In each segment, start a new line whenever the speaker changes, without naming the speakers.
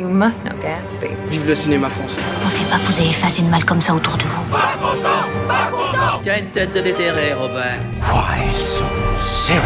You must know Gatsby.
Vive le cinéma français.
Pensez pas que vous avez fait assez de mal comme ça autour de vous.
Tu as une tête de déterré, Robert.
Why so serious?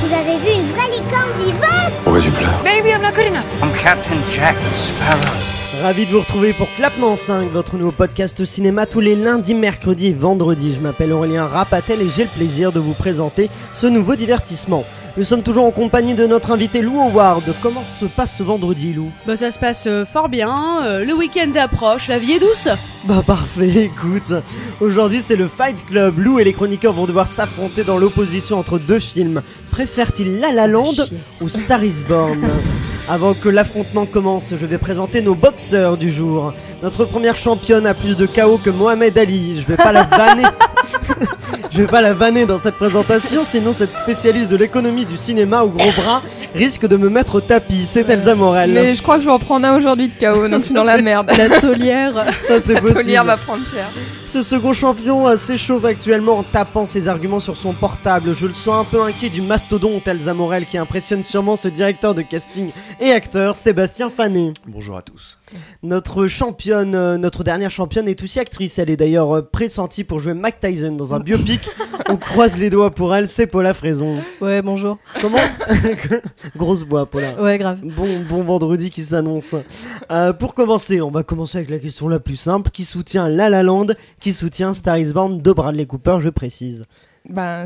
Vous avez vu une vraie licorne vivante?
Pourquoi tu pleures?
Maybe I'm not good enough.
I'm Captain Jack Sparrow.
Ravi de vous retrouver pour Clapement 5, votre nouveau podcast cinéma tous les lundis, mercredis et vendredis. Je m'appelle Aurélien Rapatel et j'ai le plaisir de vous présenter ce nouveau divertissement. Nous sommes toujours en compagnie de notre invité Lou Howard. Comment se passe ce vendredi, Lou?
Ça se passe fort bien, le week-end approche, la vie est douce.
Parfait, écoute. Aujourd'hui c'est le Fight Club. Lou et les chroniqueurs vont devoir s'affronter dans l'opposition entre deux films. Préfèrent-ils La La Land ou Star is Born? Avant que l'affrontement commence, je vais présenter nos boxeurs du jour. Notre première championne a plus de KO que Mohamed Ali. Je vais pas la vanner. Je vais pas la vanner dans cette présentation, sinon cette spécialiste de l'économie du cinéma au gros bras risque de me mettre au tapis. C'est Elsa Morel.
Mais je crois que je vais en prendre un aujourd'hui de KO, non, c'est dans la merde.
La taulière.
Ça c'est possible.
La taulière va prendre cher.
Ce second champion s'échauffe actuellement en tapant ses arguments sur son portable. Je le sens un peu inquiet du mastodonte Elsa Morel qui impressionne sûrement ce directeur de casting et acteur Sébastien Fanet.
Bonjour à tous.
Notre championne, notre dernière championne est aussi actrice. Elle est d'ailleurs pressentie pour jouer Mike Tyson dans un biopic. On croise les doigts pour elle, c'est Paula Fraison.
Ouais, bonjour.
Comment? Grosse voix, Paula.
Ouais, grave.
Bon vendredi qui s'annonce. Pour commencer, on va commencer avec la question la plus simple. Qui soutient La La Land? Qui soutient Star is Born de Bradley Cooper, je précise.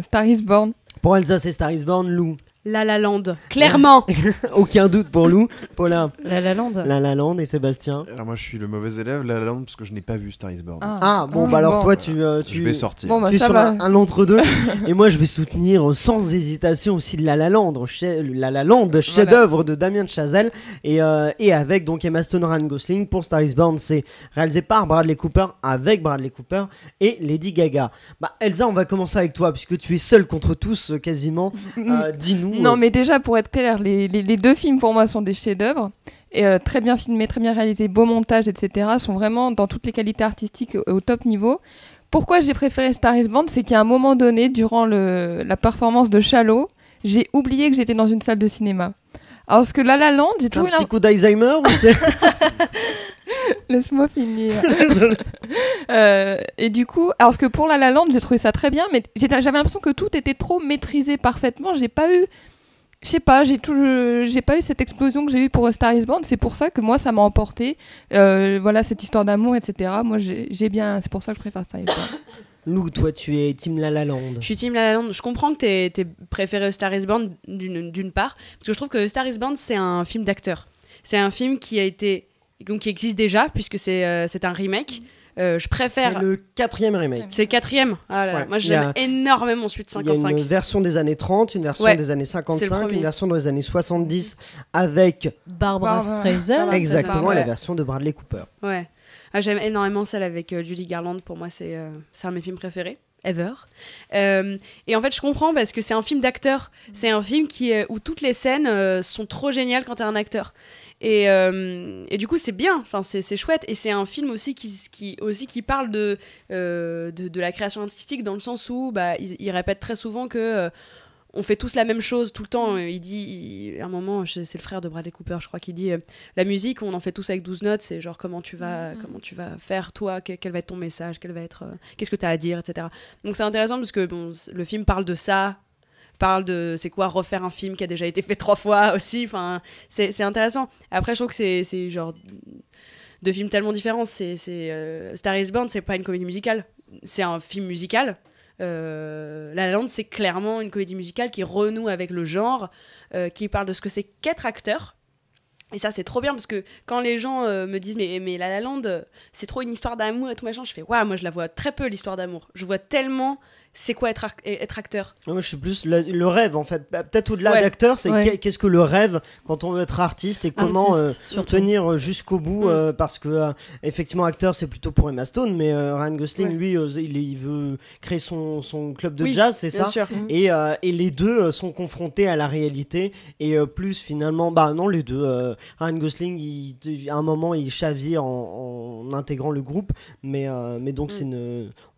Star is Born.
Pour Elsa, c'est Star is Born. Lou?
La La Land, clairement.
Aucun doute pour Lou. Paula?
La La Land.
La La Land. Et Sébastien?
Alors moi je suis le mauvais élève, La La Land, parce que je n'ai pas vu Star is Born.
Alors toi tu
je vais sortir.
tu es
ça
sur
va.
un entre-deux. Et moi je vais soutenir sans hésitation aussi La La Land, chef-d'œuvre de Damien Chazelle et avec donc Emma Stone, Ryan Gosling. Pour Star is Born, c'est réalisé par Bradley Cooper, avec Bradley Cooper et Lady Gaga. Elsa, on va commencer avec toi puisque tu es seule contre tous quasiment. Dis-nous.
Non, mais déjà, pour être clair, les deux films pour moi sont des chefs-d'œuvre. Et très bien filmés, très bien réalisés, beau montage, etc. Sont vraiment dans toutes les qualités artistiques au top niveau. Pourquoi j'ai préféré Star is Born? C'est qu'à un moment donné, durant la performance de Shallow, j'ai oublié que j'étais dans une salle de cinéma. Alors, parce que La La Land, j'ai toujours
un petit coup d'Alzheimer ou c'est...
Laisse-moi finir. Et du coup, alors que pour La La Land, j'ai trouvé ça très bien, mais j'avais l'impression que tout était trop maîtrisé parfaitement. J'ai pas eu cette explosion que j'ai eue pour Star is Born. C'est pour ça que moi, ça m'a emporté. Voilà, cette histoire d'amour, etc. Moi, j'ai bien. C'est pour ça que je préfère Star is Born.
Lou, toi, tu es team La La Land.
Je suis team La La Land. Je comprends que t'es préféré Star is Born d'une part, parce que je trouve que Star is Born, c'est un film d'acteur. C'est un film qui existe déjà, puisque c'est un remake. Je préfère...
C'est le 4e remake.
C'est le 4e. Moi, j'aime énormément Suite 55.
Il y a une version des années 30, une version des années 55, une version dans les années 70 avec...
Barbara Streisand.
Exactement, la version de Bradley Cooper.
Ouais. J'aime énormément celle avec Judy Garland. Pour moi, c'est un de mes films préférés. Ever. Et en fait, je comprends parce que c'est un film d'acteur. C'est un film où toutes les scènes sont trop géniales quand t'es un acteur. Et du coup, c'est bien. Enfin, c'est chouette. Et c'est un film aussi qui parle de la création artistique dans le sens où il répète très souvent que on fait tous la même chose tout le temps. À un moment, c'est le frère de Bradley Cooper, je crois, qui dit la musique, on en fait tous avec 12 notes. C'est genre comment tu vas faire, toi, quel va être ton message, qu'est-ce que tu as à dire, etc. Donc c'est intéressant parce que le film parle de ça, parle de c'est quoi refaire un film qui a déjà été fait 3 fois aussi. Enfin, c'est intéressant. Après, je trouve que c'est genre deux films tellement différents. Star is Born, c'est pas une comédie musicale, c'est un film musical. La La Land, c'est clairement une comédie musicale qui renoue avec le genre, qui parle de ce que c'est qu'être acteur. Et ça, c'est trop bien parce que quand les gens me disent mais La La Land, c'est trop une histoire d'amour et tout machin, je fais moi je la vois très peu, l'histoire d'amour. Je vois tellement c'est quoi être acteur.
Moi, je suis plus le rêve en fait. Peut-être au-delà d'acteur, c'est qu'est-ce que le rêve quand on veut être artiste et comment tenir jusqu'au bout. Parce que effectivement, acteur, c'est plutôt pour Emma Stone, mais Ryan Gosling, lui, il veut créer son club de jazz, c'est ça.
Sûr.
Et les deux sont confrontés à la réalité et plus finalement, non, les deux. Ryan Gosling, à un moment, il chavire en intégrant le groupe, mais donc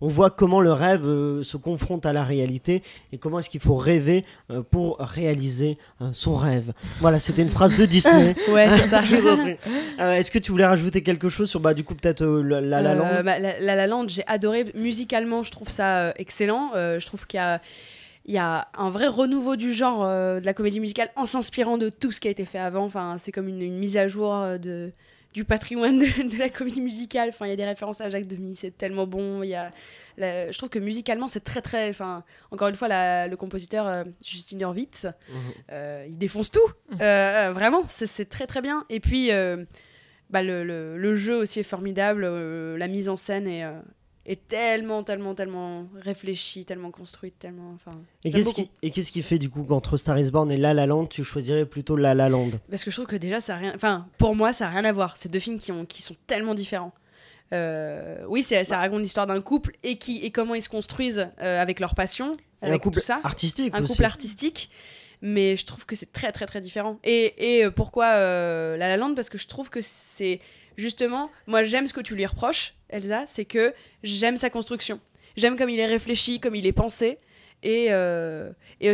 on voit comment le rêve se confronte à la réalité et comment est-ce qu'il faut rêver pour réaliser son rêve. Voilà, c'était une phrase de Disney.
Ouais, c'est ça.
Je vous en prie. Est-ce que tu voulais rajouter quelque chose sur du coup peut-être La La Land?
La La Land, j'ai adoré. Musicalement, je trouve ça excellent. Je trouve qu'il y a un vrai renouveau du genre de la comédie musicale en s'inspirant de tout ce qui a été fait avant. Enfin, c'est comme une mise à jour du patrimoine de la comédie musicale. Enfin, il y a des références à Jacques Demy, c'est tellement bon. Je trouve que musicalement, c'est très très... Enfin, encore une fois, le compositeur Justin Hurwitz, il défonce tout. Vraiment, c'est très très bien. Et puis, le jeu aussi est formidable. La mise en scène est tellement réfléchie, tellement construite, tellement...
Et qu'est-ce qui fait du coup qu'entre Star is Born et La La Land, tu choisirais plutôt La La Land?
Parce que je trouve que déjà, pour moi, ça n'a rien à voir. C'est deux films qui sont tellement différents. Oui, ça raconte l'histoire d'un couple et comment ils se construisent avec leur passion, avec
un couple
tout ça.
Artistique
un
aussi.
couple artistique, mais je trouve que c'est très très très différent. Et pourquoi La La Land? Parce que je trouve que c'est justement, moi j'aime ce que tu lui reproches, Elsa, c'est que j'aime sa construction. J'aime comme il est réfléchi, comme il est pensé. Et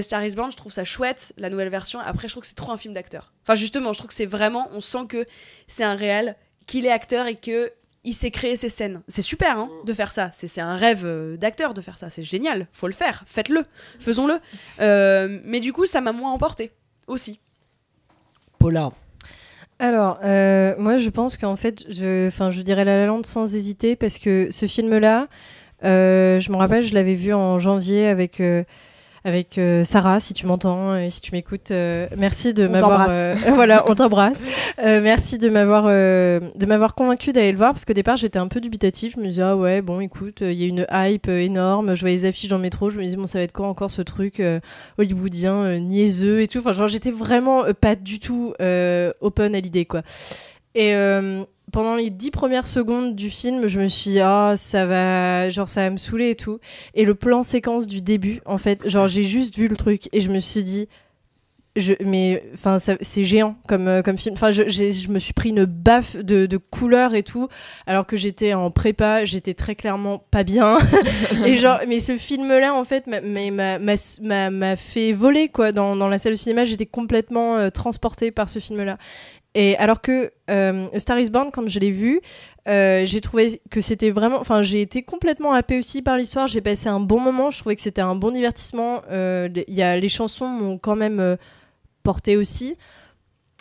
Star is Born, je trouve ça chouette, la nouvelle version. Après, je trouve que c'est trop un film d'acteur. Enfin, justement, je trouve que c'est vraiment, on sent que c'est un réal, qu'il est acteur et que il s'est créé ses scènes. C'est super de faire ça. C'est un rêve d'acteur de faire ça. C'est génial. Faut le faire. Faites-le. Faisons-le. Mais du coup, ça m'a moins emporté aussi.
Paula.
Alors, moi, je pense qu'en fait, je dirais La La Land sans hésiter parce que ce film-là, je me rappelle, je l'avais vu en janvier avec Sarah, si tu m'entends et si tu m'écoutes, merci de m'avoir voilà, on t'embrasse. Merci de m'avoir convaincue d'aller le voir parce qu'au départ j'étais un peu dubitative, je me disais ouais bon écoute, il y a une hype énorme, je voyais les affiches dans le métro, je me disais bon ça va être quoi encore ce truc hollywoodien niaiseux et tout, enfin genre j'étais vraiment pas du tout open à l'idée quoi. Et pendant les 10 premières secondes du film, je me suis dit, ça va me saouler et tout. Et le plan séquence du début, en fait, genre, j'ai juste vu le truc et je me suis dit, c'est géant comme film. Enfin, je me suis pris une baffe de couleurs et tout, alors que j'étais en prépa, j'étais très clairement pas bien. Et genre, mais ce film-là, en fait, m'a fait voler, quoi. Dans la salle de cinéma, j'étais complètement transportée par ce film-là. Et alors que Star is Born, quand je l'ai vu, j'ai trouvé que c'était vraiment... Enfin, j'ai été complètement happée aussi par l'histoire. J'ai passé un bon moment. Je trouvais que c'était un bon divertissement. Les chansons m'ont quand même porté aussi.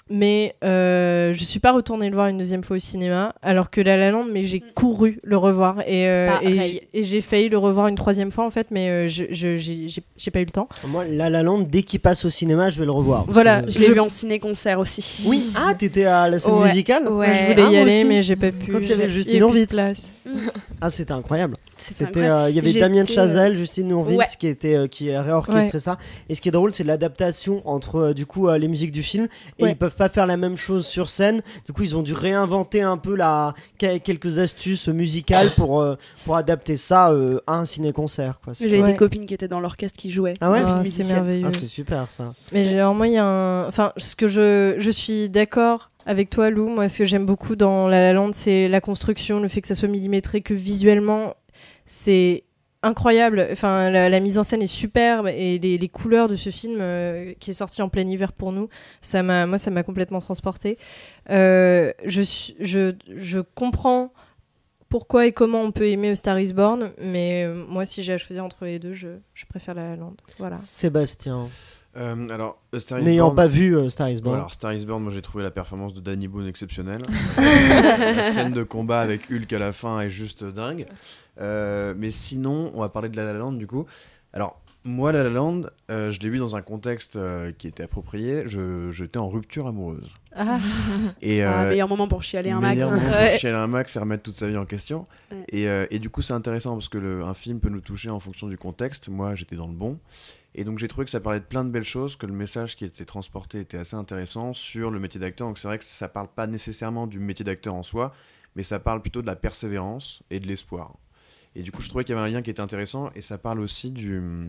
Mais je suis pas retournée le voir une deuxième fois au cinéma. Alors que La La Land, mais j'ai couru le revoir. Et j'ai failli le revoir une troisième fois, en fait. Mais j'ai pas eu le temps.
Moi, La La Land, dès qu'il passe au cinéma, je vais le revoir.
Voilà,
je l'ai vu en ciné-concert aussi.
Oui, t'étais à la scène musicale?
Ouais, je voulais y aller, mais j'ai pas pu.
Quand il y avait Justine Hurwitz. C'était incroyable. Il y avait Damien Chazelle, Justine Hurwitz qui a réorchestré ça. Et ce qui est drôle, c'est l'adaptation entre du coup les musiques du film. Et ils peuvent pas faire la même chose sur scène. Du coup, ils ont dû réinventer un peu quelques astuces musicales pour adapter ça à un ciné-concert.
J'avais des copines qui étaient dans l'orchestre qui jouaient.
Ah ouais,
c'est merveilleux.
C'est super ça.
Mais genre, moi, il y a enfin, ce que je suis d'accord avec toi, Lou. Moi, ce que j'aime beaucoup dans La La Land, c'est la construction, le fait que ça soit millimétré, que visuellement, c'est incroyable. Enfin, la mise en scène est superbe et les couleurs de ce film qui est sorti en plein hiver pour nous, ça m'a complètement transportée. Je comprends pourquoi et comment on peut aimer A Star is Born, mais moi, si j'ai à choisir entre les deux, je préfère La La Land. Voilà.
Sébastien.
Alors, Star is
n'ayant
Born,
pas vu Star is Born.
Alors, Star is Born, moi j'ai trouvé la performance de Danny Boone exceptionnelle. La scène de combat avec Hulk à la fin est juste dingue. Mais sinon, on va parler de La La Land du coup. Alors, moi, La La Land, je l'ai vu dans un contexte qui était approprié. J'étais en rupture amoureuse.
Meilleur moment pour chialer un max.
Meilleur moment pour chialer un max et remettre toute sa vie en question. Ouais. Et du coup, c'est intéressant parce que un film peut nous toucher en fonction du contexte. Moi, j'étais dans le bon. Et donc j'ai trouvé que ça parlait de plein de belles choses, que le message qui était transporté était assez intéressant sur le métier d'acteur. Donc c'est vrai que ça parle pas nécessairement du métier d'acteur en soi, mais ça parle plutôt de la persévérance et de l'espoir. Et du coup je trouvais qu'il y avait un lien qui était intéressant, et ça parle aussi de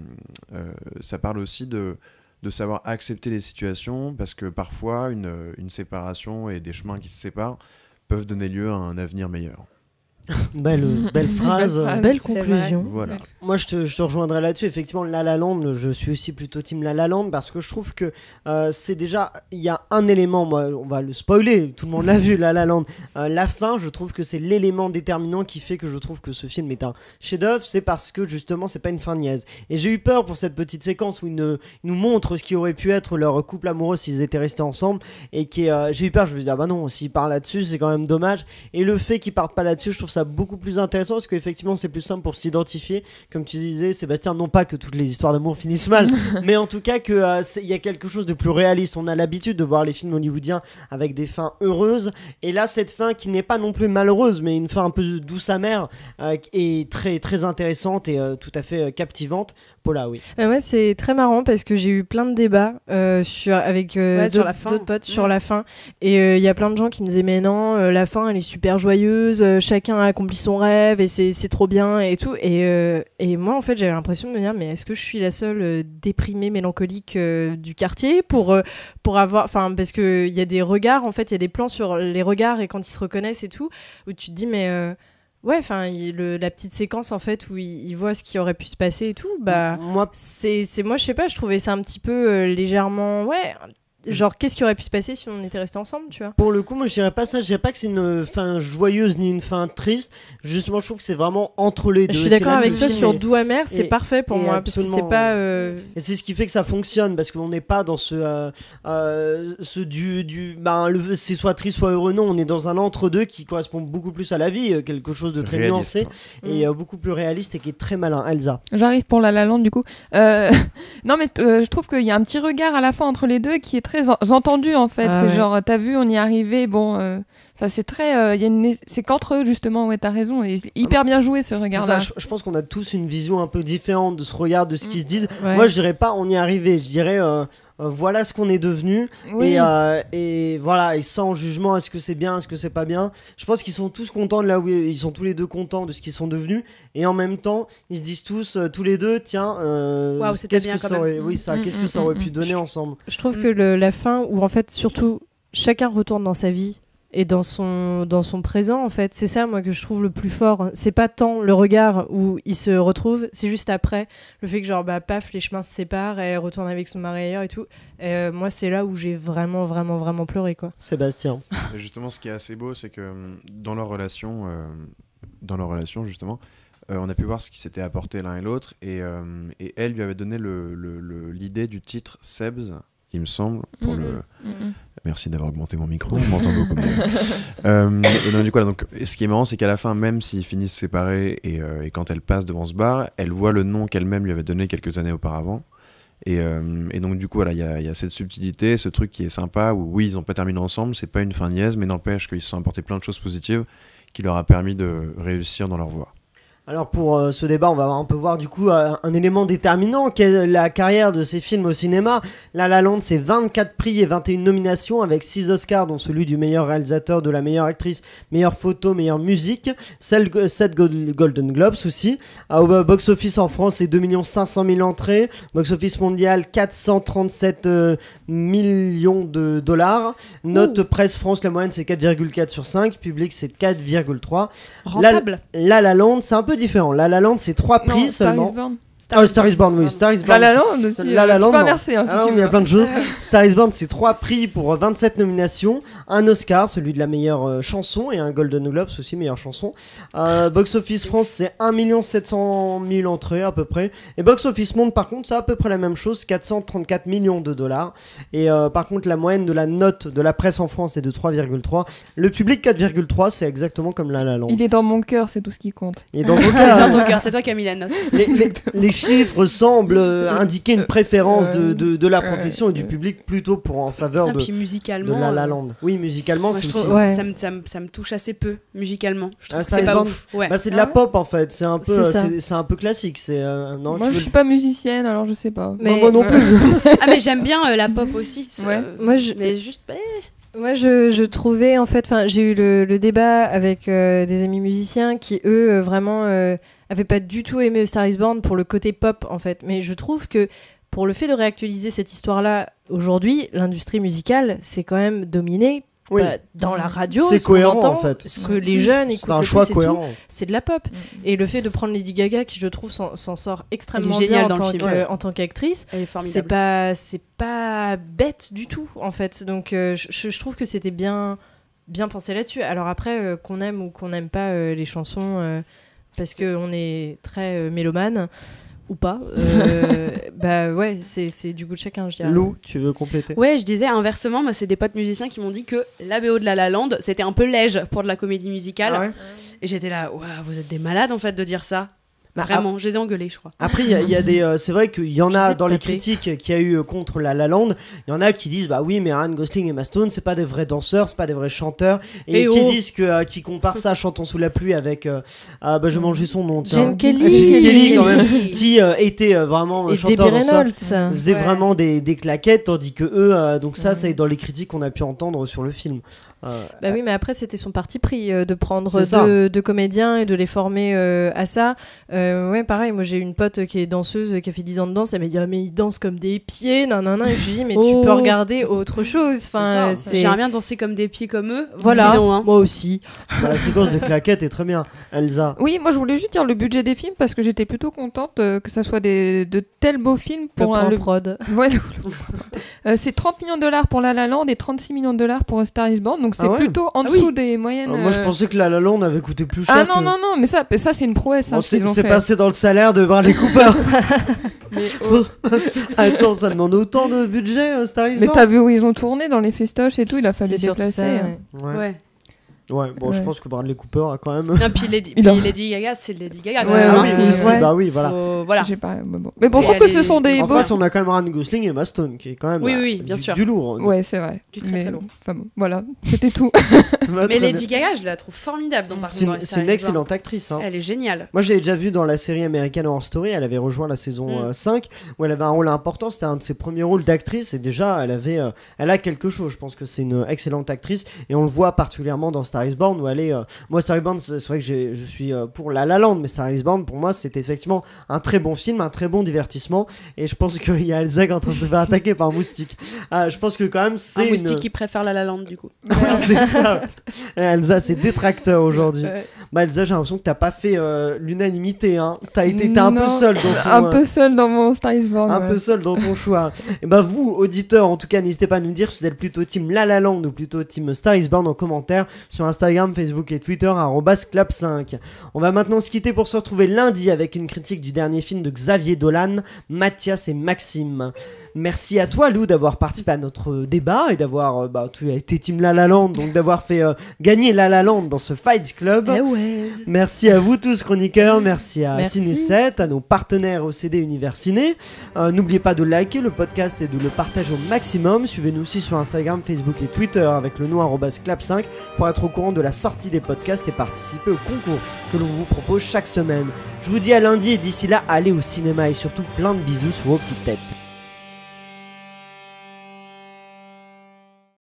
savoir accepter les situations, parce que parfois une séparation et des chemins qui se séparent peuvent donner lieu à un avenir meilleur.
Belle phrase.
Belle
C'est
conclusion.
Voilà.
Moi, je te rejoindrai là-dessus. Effectivement, La La Land, je suis aussi plutôt team La La Land parce que je trouve que c'est déjà, il y a un élément, moi, on va le spoiler, tout le monde l'a vu, La La Land. La fin, je trouve que c'est l'élément déterminant qui fait que je trouve que ce film est un chef-d'œuvre. C'est parce que justement, c'est pas une fin niaise. Et j'ai eu peur pour cette petite séquence où ils nous montrent ce qui aurait pu être leur couple amoureux s'ils étaient restés ensemble. Et j'ai eu peur. Je me suis dit, ah bah non, s'ils partent là-dessus, c'est quand même dommage. Et le fait qu'ils partent pas là-dessus, je trouve ça beaucoup plus intéressant parce qu'effectivement c'est plus simple pour s'identifier, comme tu disais Sébastien, non pas que toutes les histoires d'amour finissent mal mais en tout cas qu'il y a quelque chose de plus réaliste. On a l'habitude de voir les films hollywoodiens avec des fins heureuses et là cette fin qui n'est pas non plus malheureuse mais une fin un peu douce amère est très, très intéressante et tout à fait captivante. Paula, oui.
Ouais, c'est très marrant parce que j'ai eu plein de débats avec
sur la fin.
d'autres potes sur la fin et il y a plein de gens qui me disaient mais non, la fin elle est super joyeuse, chacun a accompli son rêve et c'est trop bien et tout et moi en fait j'avais l'impression de me dire mais est-ce que je suis la seule déprimée mélancolique du quartier pour avoir, enfin parce que il y a des regards, en fait il y a des plans sur les regards et quand ils se reconnaissent et tout où tu te dis mais ouais, enfin la petite séquence en fait où il voit ce qui aurait pu se passer et tout, bah moi je sais pas, je trouvais ça un petit peu légèrement genre qu'est-ce qui aurait pu se passer si on était restés ensemble, tu vois.
Pour le coup, moi je dirais pas ça, je dirais pas que c'est une fin joyeuse ni une fin triste, justement je trouve que c'est vraiment entre les deux.
Je suis d'accord avec toi sur doux amer, c'est parfait pour moi parce que c'est pas
et c'est ce qui fait que ça fonctionne parce qu'on n'est pas dans c'est soit triste soit heureux, non, on est dans un entre-deux qui correspond beaucoup plus à la vie, quelque chose de très nuancé et beaucoup plus réaliste et qui est très malin. Elsa.
J'arrive pour La La Land du coup. Non mais je trouve qu'il y a un petit regard à la fin entre les deux qui est très entendu en fait. C'est genre t'as vu, on y est arrivé, bon c'est très c'est qu'entre eux justement, ouais, t'as raison, et hyper bien joué ce regard là.
Je pense qu'on a tous une vision un peu différente de ce regard, de ce qu'ils se disent. Moi je dirais pas on y est arrivé, je dirais voilà ce qu'on est devenu, oui. Et voilà, et sans jugement, est-ce que c'est bien, est-ce que c'est pas bien. Je pense qu'ils sont tous contents de là où ils sont tous les deux contents de ce qu'ils sont devenus, et en même temps ils se disent tous les deux tiens
c'était bien quand même.
Qu'est-ce que ça aurait pu donner ensemble.
Je trouve que la fin où en fait surtout chacun retourne dans sa vie et dans son présent, en fait, c'est ça moi que je trouve le plus fort. C'est pas tant le regard où ils se retrouvent, c'est juste après le fait que genre paf, les chemins se séparent et elle retourne avec son mari ailleurs et tout. Et moi c'est là où j'ai vraiment vraiment vraiment pleuré quoi.
Sébastien.
Et justement ce qui est assez beau c'est que dans leur relation justement on a pu voir ce qui s'était apporté l'un et l'autre et elle lui avait donné l'idée du titre Sebs, il me semble, pour Merci d'avoir augmenté mon micro, on m'entend beaucoup mieux. Et donc, du coup, ce qui est marrant, c'est qu'à la fin, même s'ils finissent séparés et quand elle passe devant ce bar, elle voit le nom qu'elle-même lui avait donné quelques années auparavant. Et donc, du coup, voilà, il y a cette subtilité, ce truc qui est sympa, où oui, ils n'ont pas terminé ensemble, c'est pas une fin niaise, mais n'empêche qu'ils se sont apportés plein de choses positives qui leur a permis de réussir dans leur voie.
Alors pour ce débat, on va un peu voir du coup un élément déterminant qu'est la carrière de ces films au cinéma. La La Land, c'est 24 prix et 21 nominations avec 6 Oscars, dont celui du meilleur réalisateur, de la meilleure actrice, meilleure photo, meilleure musique, 7 Golden Globes aussi. Au box-office en France, c'est 2 500 000 entrées. Box-office mondial, 437 millions de dollars. Note Presse France, la moyenne c'est 4,4 sur 5. Public c'est 4,3.
Rentable.
La La Land, c'est un peu différent. La La Land, c'est 3 prix seulement. Star is Born, oui. Star is Born.
La La Land aussi.
La La Land,
tu peux inverser, si tu veux.
Il y a plein de choses. Star is Born, c'est 3 prix pour 27 nominations. Un Oscar, celui de la meilleure chanson, et un Golden Globes aussi, meilleure chanson. Box Office France, c'est 1 700 000 entrées à peu près. Et Box Office Monde, par contre, c'est à peu près la même chose, 434 millions de dollars. Et par contre, la moyenne de la note de la presse en France est de 3,3. Le public, 4,3, c'est exactement comme La La Land.
Il est dans mon cœur, c'est tout ce qui compte.
Il est dans ton cœur.
Dans ton cœur, c'est toi qui as mis la note.
Les chiffres semblent indiquer une préférence de la profession et du public plutôt en faveur de La La Land. Oui, musicalement,
moi,
c'est
aussi.
Ouais.
Ça me touche assez peu musicalement. Je trouve que
c'est
pas ouf. Ouais.
C'est de la pop en fait. C'est un peu, c'est un peu classique. Non,
moi, je suis pas musicienne, alors je sais pas.
Mais... moi non plus.
Mais j'aime bien la pop aussi.
Ouais.
Mais juste.
Moi, je trouvais, en fait, j'ai eu le débat avec des amis musiciens qui, eux, vraiment avaient pas du tout aimé Star is Born pour le côté pop, en fait. Mais je trouve que pour le fait de réactualiser cette histoire-là, aujourd'hui, l'industrie musicale, c'est quand même dominé
Oui.
dans la radio,
C'est
ce qu'on
cohérent,
entend,
en fait.
ce que les jeunes écoutent,
C'est un
le
choix
plus,
cohérent.
c'est de la pop. Et le fait de prendre Lady Gaga, qui je trouve s'en sort extrêmement
Elle est géniale
bien
dans le film.
en tant qu'actrice,
Elle est formidable.
c'est pas bête du tout en fait. Donc je trouve que c'était bien pensé là-dessus. Alors après, qu'on aime ou qu'on n'aime pas les chansons, parce qu'on est très mélomane ou pas, bah ouais, c'est du goût de chacun, je dirais.
Lou, tu veux compléter?
Ouais, je disais inversement, moi c'est des potes musiciens qui m'ont dit que la BO de La La Land, c'était un peu léger pour de la comédie musicale.
Ah ouais.
Et j'étais là, ouah, vous êtes des malades en fait de dire ça. Vraiment, je les ai engueulés, je crois.
Après, il y a des. C'est vrai qu'il y en a
J'essaie de
dans les
taper.
critiques qu'il y a eu contre La La Land. Il y en a qui disent bah oui, mais Ryan Gosling et Emma Stone, c'est pas des vrais danseurs, c'est pas des vrais chanteurs. Et qui disent que qui comparent ça à Chantons sous la pluie avec. Bah j'ai mangé son nom. Tiens.
Jane Kelly.
Jane Kelly quand même, qui était vraiment
Et
chanteur
Debbie
danseur.
Reynolds.
Faisait vraiment des claquettes, tandis que eux, donc ça, c'est dans les critiques qu'on a pu entendre sur le film.
Bah oui, mais après c'était son parti pris de prendre
C'est ça.
deux comédiens et de les former à ça. Ouais, pareil, moi j'ai une pote qui est danseuse, qui a fait 10 ans de danse, elle m'a dit ah mais ils dansent comme des pieds, nanana. Et je lui dis mais tu peux regarder autre chose. Enfin,
J'aimerais bien danser comme des pieds comme eux.
Voilà,
Sinon, hein.
moi aussi.
Bah, la séquence de claquettes est très bien. Elsa.
Oui, moi je voulais juste dire le budget des films parce que j'étais plutôt contente que ça soit de tels beaux films pour
le prod.
Ouais, c'est 30 millions de dollars pour La La Land et 36 millions de dollars pour A Star Is Born, donc c'est plutôt en dessous des moyennes.
Moi je pensais que La La Land avait coûté plus cher.
Ah non, non, mais ça c'est une prouesse.
Bon,
qu'ils ont
c'est
fait.
passé dans le salaire de Bradley Cooper.
Mais,
Attends, ça demande autant de budget, Star Is Born.
Mais t'as vu où ils ont tourné dans les festoches et tout, il a fallu
C'est surtout
déplacer.
ça,
Ouais. Ouais, bon, je pense que Bradley Cooper a quand même.
Non, puis Lady Gaga, c'est Lady Gaga. quand
Ouais,
même,
Ah
hein.
oui, aussi, bah oui, voilà.
Voilà.
Mais bon, je trouve que ce sont des
En
beaux.
face, on a quand même Ryan Gosling et Emma Stone qui est quand même
Oui, bien sûr.
du lourd.
Ouais, c'est vrai.
Du très lourd.
Enfin bon, voilà, c'était tout.
Mais Lady Gaga, je la trouve formidable dans
C'est une excellente actrice. Hein.
Elle est géniale.
Moi, je l'ai déjà vue dans la série American Horror Story. Elle avait rejoint la saison 5 où elle avait un rôle important. C'était un de ses premiers rôles d'actrice. Et déjà, elle a quelque chose. Je pense que c'est une excellente actrice. Et on le voit particulièrement dans Star Is Born où elle est. Moi, Star Is Born, c'est vrai que je suis pour La La Land. Mais Star Is Born, pour moi, c'était effectivement un très bon film, un très bon divertissement. Et je pense qu'il y a Elsa qui est en train de se faire attaquer par un moustique. Je pense que quand même, c'est.
Un moustique qui préfère La La Land, du coup.
C'est ça. Elsa, c'est détracteur aujourd'hui. Bah Elsa, j'ai l'impression que t'as pas fait l'unanimité, hein. T'as été un peu seul dans ton,
un peu seul dans mon Star Is Born.
un peu seul dans ton choix. Et bah vous, auditeurs, en tout cas, n'hésitez pas à nous dire si vous êtes plutôt team La La Land ou plutôt team Star Is Born en commentaire sur Instagram, Facebook et Twitter @clap5. On va maintenant se quitter pour se retrouver lundi avec une critique du dernier film de Xavier Dolan, Mathias et Maxime. Merci à toi Lou d'avoir participé à notre débat et d'avoir tu as été team La La Land, donc d'avoir fait gagner La La Land dans ce Fight Club. Merci à vous tous chroniqueurs, merci à Ciné7, à nos partenaires au CD Univers Ciné. N'oubliez pas de liker le podcast et de le partager au maximum. Suivez-nous aussi sur Instagram, Facebook et Twitter avec le nom @clap5 pour être au courant de la sortie des podcasts et participer au concours que l'on vous propose chaque semaine. Je vous dis à lundi et d'ici là, allez au cinéma et surtout plein de bisous sur vos petites têtes.